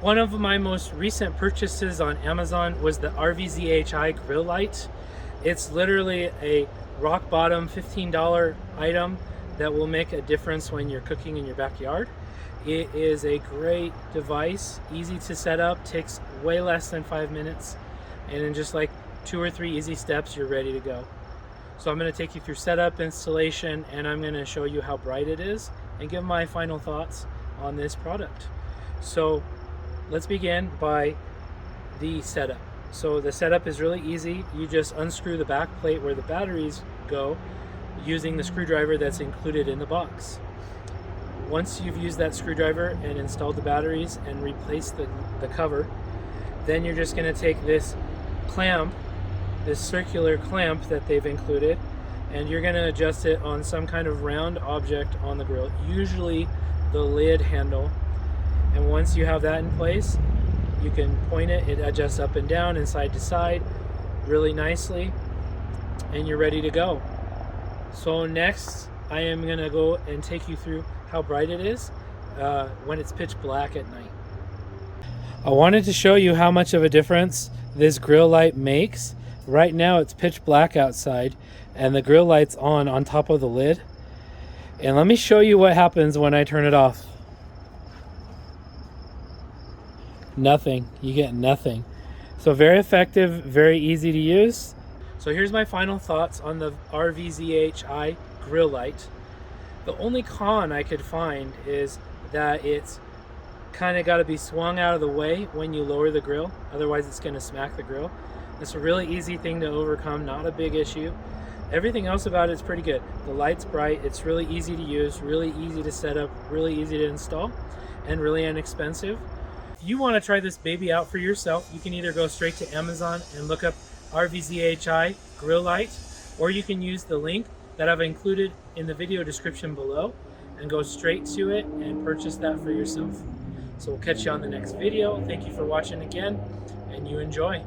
One of my most recent purchases on Amazon was the RVZHI Grill Light. It's literally a rock bottom $15 item that will make a difference when you're cooking in your backyard. It is a great device, easy to set up, takes way less than 5 minutes, and in just like 2 or 3 easy steps, you're ready to go. So I'm going to take you through setup, installation, and I'm going to show you how bright it is and give my final thoughts on this product. So let's begin by the setup. So the setup is really easy. You just unscrew the back plate where the batteries go using the screwdriver that's included in the box. Once you've used that screwdriver and installed the batteries and replaced the cover, then you're just going to take this clamp, this circular clamp that they've included, and you're going to adjust it on some kind of round object on the grill, usually the lid handle. And once you have that in place, you can point it, it adjusts up and down and side to side really nicely, and you're ready to go. So next, I am gonna go and take you through how bright it is when it's pitch black at night. I wanted to show you how much of a difference this grill light makes. Right now it's pitch black outside and the grill light's on top of the lid. And let me show you what happens when I turn it off. Nothing. You get nothing. So very effective, very easy to use. So here's my final thoughts on the RVZHI Grill Light. The only con I could find is that it's kind of got to be swung out of the way when you lower the grill, otherwise it's going to smack the grill. It's a really easy thing to overcome, not a big issue. Everything else about it is pretty good. The light's bright, it's really easy to use, really easy to set up, really easy to install, and really inexpensive. If you want to try this baby out for yourself, you can either go straight to Amazon and look up RVZHI Grill Light, or you can use the link that I've included in the video description below and go straight to it and purchase that for yourself. So we'll catch you on the next video. Thank you for watching again, and you enjoy.